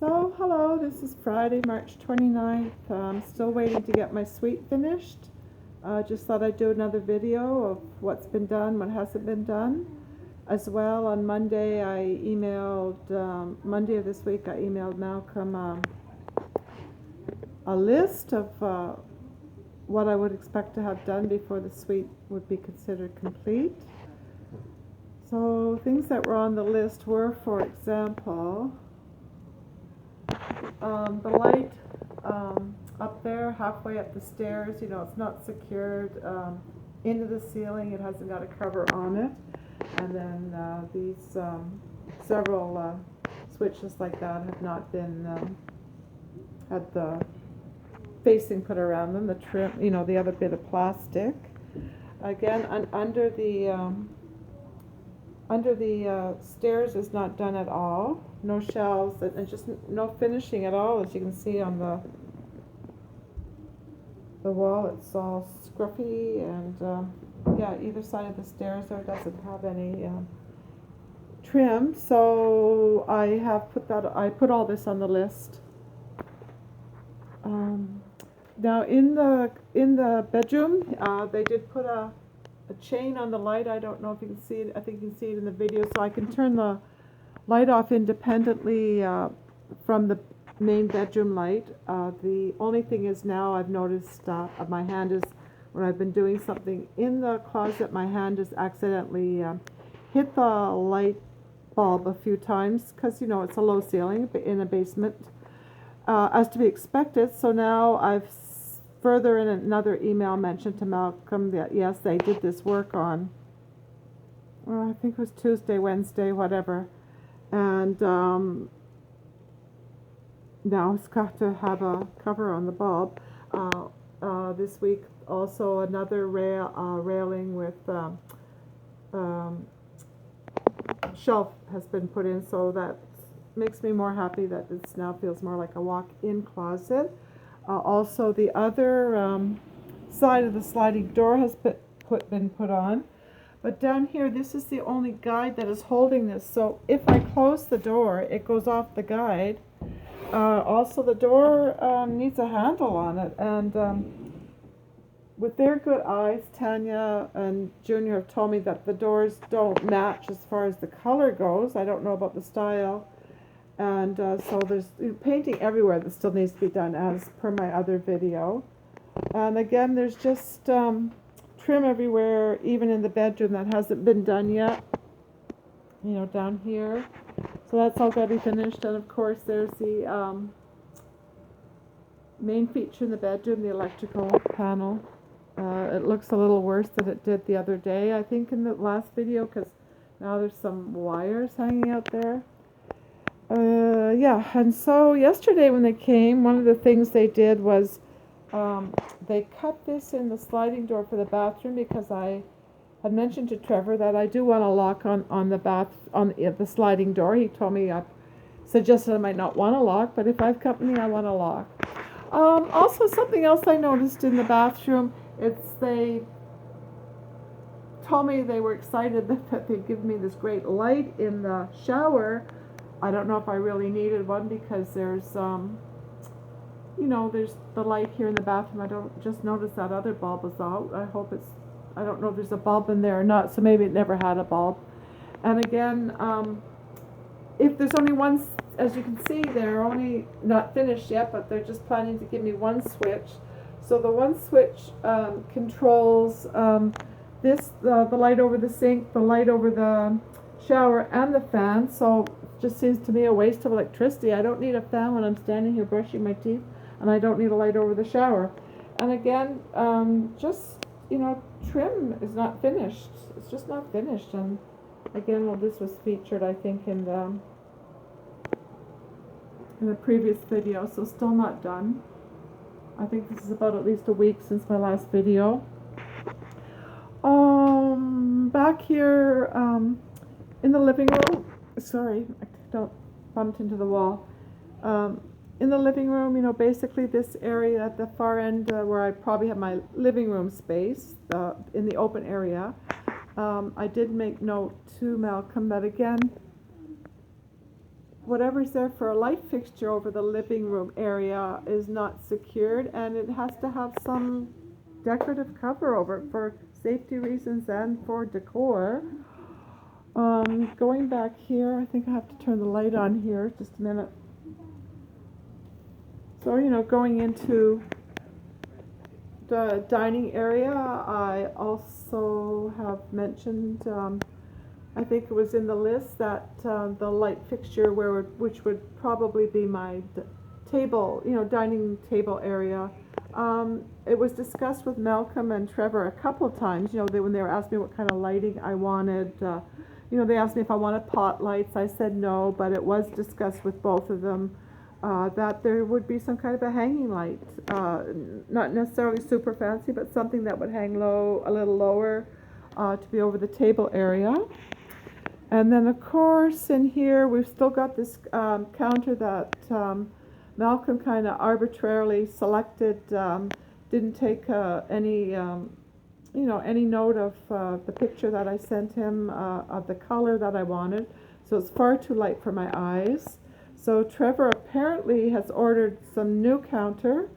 So, hello, this is Friday, March 29th. I'm still waiting to get my suite finished. Just thought I'd do another video of what's been done, what hasn't been done. As well, on Monday, Monday of this week, I emailed Malcolm a list of what I would expect to have done before the suite would be considered complete. So, things that were on the list were, for example, the light up there, halfway up the stairs, it's not secured into the ceiling. It hasn't got a cover on it. And then these several switches like that have not been had the facing put around them. The trim, the other bit of plastic. Again, under the stairs is not done at all. No shelves and just no finishing at all, as you can see on the wall. It's all scruffy, and either side of the stairs there doesn't have any trim. So I put all this on the list. Now in the bedroom, they did put a chain on the light. I don't know if you can see it. I think you can see it in the video. So I can turn the light off independently from the main bedroom light. The only thing is now I've noticed my hand is, when I've been doing something in the closet, my hand has accidentally hit the light bulb a few times, because it's a low ceiling in a basement, as to be expected. So now I've further in another email mentioned to Malcolm that yes, they did this work on, I think it was Tuesday, Wednesday, whatever, and now it's got to have a cover on the bulb. This week also another railing with shelf has been put in, so that makes me more happy that this now feels more like a walk-in closet. Also, the other side of the sliding door has been put on. But down here, this is the only guide that is holding this. So if I close the door, it goes off the guide. Also, the door needs a handle on it. And with their good eyes, Tanya and Junior have told me that the doors don't match as far as the color goes. I don't know about the style. And so there's painting everywhere that still needs to be done, as per my other video. And again, there's just trim everywhere, even in the bedroom, that hasn't been done yet. Down here. So that's all got to be finished. And of course, there's the main feature in the bedroom, the electrical panel. It looks a little worse than it did the other day, I think, in the last video, because now there's some wires hanging out there. And so yesterday when they came, one of the things they did was they cut this in the sliding door for the bathroom, because I had mentioned to Trevor that I do want a lock on the sliding door. He told me, suggested I might not want a lock, but if I have company, I want a lock. Also, something else I noticed in the bathroom, they told me they were excited that they'd given me this great light in the shower. I don't know if I really needed one, because there's there's the light here in the bathroom. I don't just notice that other bulb is out. I don't know if there's a bulb in there or not, so maybe it never had a bulb. And again, if there's only one, as you can see, they're only not finished yet, but they're just planning to give me one switch. So the one switch controls the light over the sink, the light over the shower, and the fan. So it just seems to me a waste of electricity. I don't need a fan when I'm standing here brushing my teeth, and I don't need a light over the shower. And again, trim is not finished. It's just not finished. And again, this was featured, I think, in the previous video, so still not done. I think this is about at least a week since my last video. Back here in the living room, sorry, I don't bumped into the wall. In the living room, basically this area at the far end where I probably have my living room space, in the open area, I did make note to Malcolm that again, whatever's there for a light fixture over the living room area is not secured, and it has to have some decorative cover over it for safety reasons and for decor. Going back here, I think I have to turn the light on here, just a minute. So, going into the dining area, I also have mentioned, I think it was in the list, that the light fixture which would probably be my table, dining table area. It was discussed with Malcolm and Trevor a couple of times, when they were asking me what kind of lighting I wanted. They asked me if I wanted pot lights. I said no, but it was discussed with both of them that there would be some kind of a hanging light, not necessarily super fancy, but something that would hang low, a little lower, to be over the table area. And then, of course, in here we've still got this counter that Malcolm kind of arbitrarily selected. Didn't take any note of the picture that I sent him of the color that I wanted. So it's far too light for my eyes. So Trevor apparently has ordered some new counter,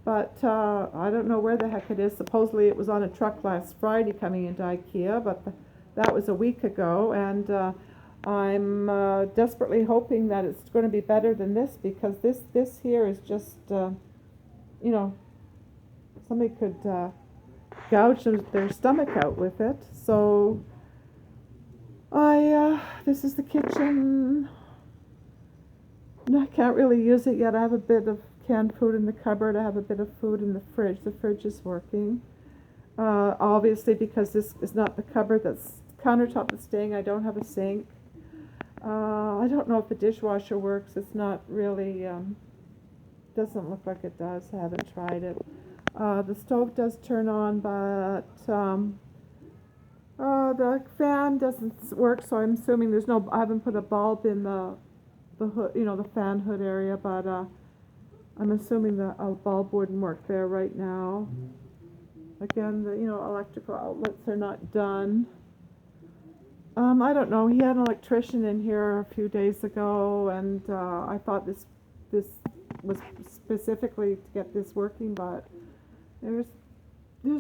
but I don't know where the heck it is. Supposedly it was on a truck last Friday coming into IKEA, but that was a week ago, and I'm desperately hoping that it's going to be better than this, because this here is just, somebody could gouge their stomach out with it. So this is the kitchen. I can't really use it yet. I have a bit of canned food in the cupboard. I have a bit of food in the fridge. The fridge is working. Obviously, because this is not the countertop that's staying, I don't have a sink. I don't know if the dishwasher works. It's not really, doesn't look like it does. I haven't tried it. The stove does turn on, but the fan doesn't work, so I'm assuming I haven't put a bulb in the hood, the fan hood area, but I'm assuming that a bulb wouldn't work there right now. Again, the electrical outlets are not done. I don't know. He had an electrician in here a few days ago, and I thought this was specifically to get this working, but there's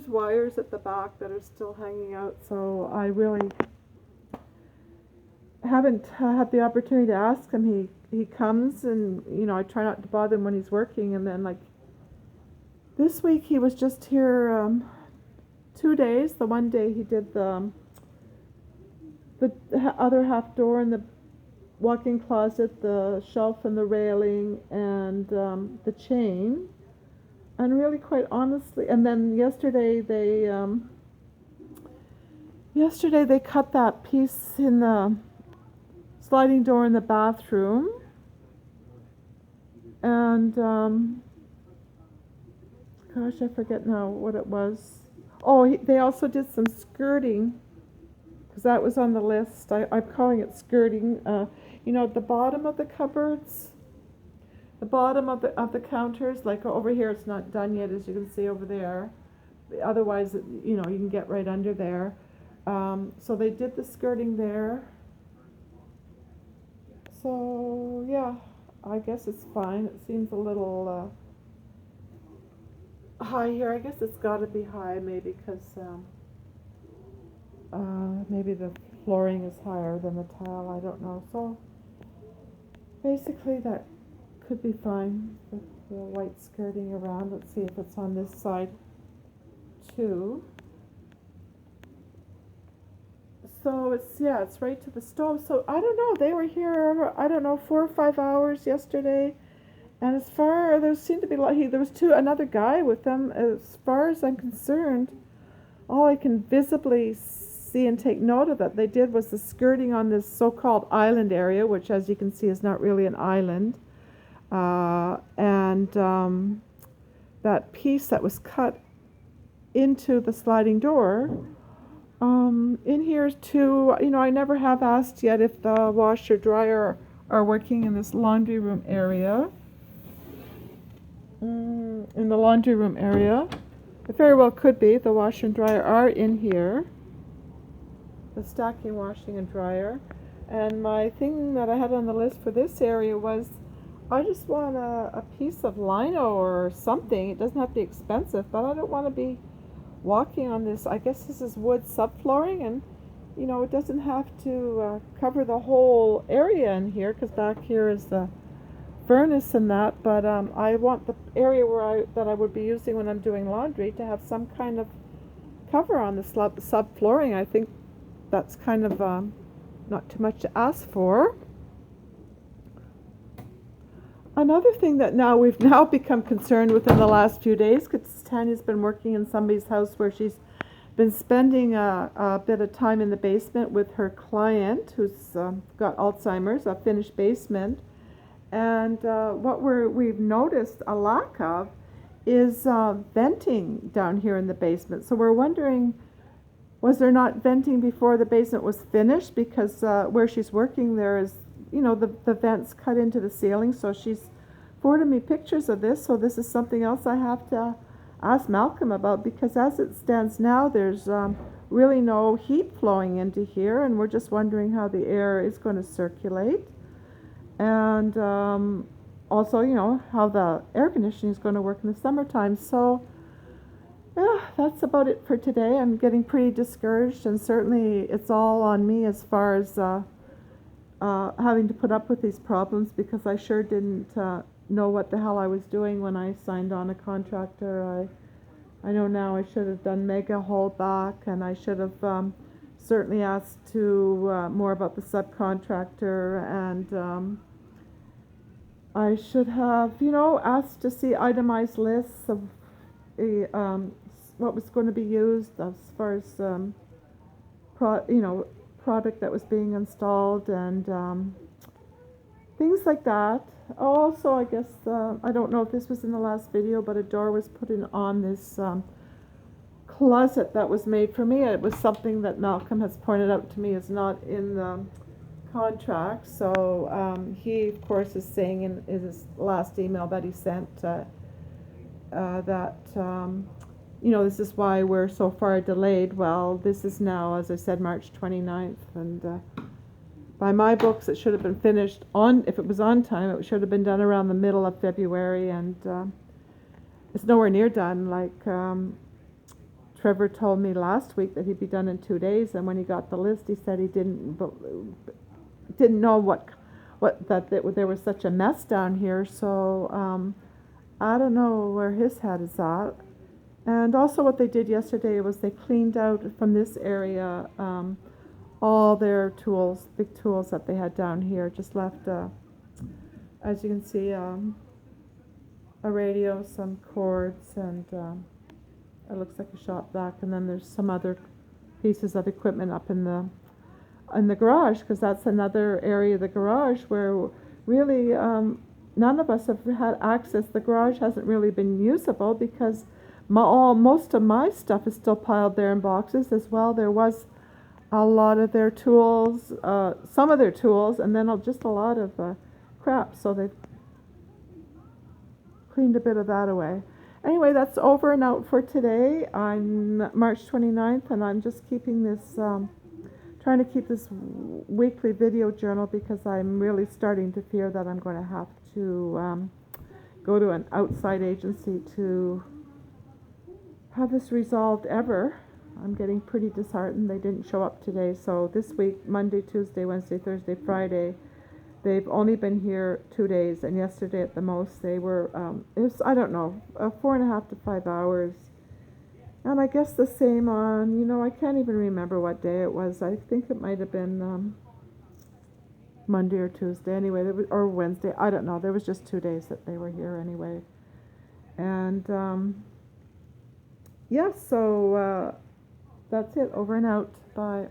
wires at the back that are still hanging out, so I really haven't had the opportunity to ask him. He comes, and I try not to bother him when he's working, and then like this week he was just here 2 days. The one day he did the other half door and the walk-in closet, the shelf and the railing, and the chain. And really, quite honestly, and then yesterday they cut that piece in the sliding door in the bathroom, and gosh, I forget now what it was. Oh, they also did some skirting, because that was on the list. I'm calling it skirting. At the bottom of the cupboards, the bottom of the counters, like over here, it's not done yet, as you can see over there. Otherwise, you can get right under there. So they did the skirting there. So yeah, I guess it's fine. It seems a little high here. I guess it's got to be high, maybe because maybe the flooring is higher than the tile. I don't know. So basically, that could be fine with the white skirting around. Let's see if it's on this side too. So it's right to the stove. So I don't know. They were here, 4 or 5 hours yesterday, and there seemed to be there was another guy with them. As far as I'm concerned, all I can visibly see and take note of that they did was the skirting on this so-called island area, which, as you can see, is not really an island, and that piece that was cut into the sliding door. In here too, I never have asked yet if the washer dryer are working in this laundry room area. In the laundry room area, it very well could be. The washer and dryer are in here. The stacking, washing, and dryer. And my thing that I had on the list for this area was I just want a piece of lino or something. It doesn't have to be expensive, but I don't want to be walking on this. I guess this is wood subflooring, and it doesn't have to cover the whole area in here because back here is the furnace and that. But I want the area that I would be using when I'm doing laundry to have some kind of cover on the subflooring. I think that's kind of not too much to ask for. Another thing that we've now become concerned with in the last few days, because Tanya's been working in somebody's house where she's been spending a bit of time in the basement with her client who's got Alzheimer's, a finished basement. And what we've noticed a lack of is venting down here in the basement. So we're wondering, was there not venting before the basement was finished? Because where she's working there is, the vents cut into the ceiling. So she's forwarded me pictures of this. So this is something else I have to ask Malcolm about, because as it stands now, there's really no heat flowing into here, and we're just wondering how the air is going to circulate. And also, how the air conditioning is going to work in the summertime. So yeah, that's about it for today. I'm getting pretty discouraged, and certainly it's all on me as far as having to put up with these problems, because I sure didn't know what the hell I was doing when I signed on a contractor. I know now I should have done mega holdback, and I should have certainly asked to more about the subcontractor, and I should have, asked to see itemized lists of what was going to be used as far as product that was being installed, and things like that. Also, I guess I don't know if this was in the last video, but a door was put in on this closet that was made for me. It was something that Malcolm has pointed out to me is not in the contract. So he, of course, is saying in his last email that he sent that this is why we're so far delayed. Well, this is now, as I said, March 29th, and by my books it should have been finished if it was on time, it should have been done around the middle of February, and it's nowhere near done. Like Trevor told me last week that he'd be done in 2 days, and when he got the list, he said he didn't know that there was such a mess down here. So I don't know where his head is at. And also what they did yesterday was they cleaned out from this area all their tools, big tools that they had down here. Just left, as you can see, a radio, some cords, and it looks like a shop vac. And then there's some other pieces of equipment up in the garage, because that's another area of the garage where really none of us have had access. The garage hasn't really been usable because most of my stuff is still piled there in boxes as well. There was a lot of their tools, some of their tools, and then just a lot of crap. So they've cleaned a bit of that away. Anyway, that's over and out for today. I'm March 29th, and I'm just keeping this, trying to keep this weekly video journal, because I'm really starting to fear that I'm going to have to go to an outside agency to have this resolved ever. I'm getting pretty disheartened. They didn't show up today. So this week, Monday, Tuesday, Wednesday, Thursday, Friday, they've only been here 2 days, and yesterday at the most they were, it was, I don't know, 4.5 to 5 hours. And I guess the same on, I can't even remember what day it was. I think it might have been Monday or Tuesday. Anyway, or Wednesday. I don't know. There was just 2 days that they were here anyway. And yeah, so that's it. Over and out. Bye.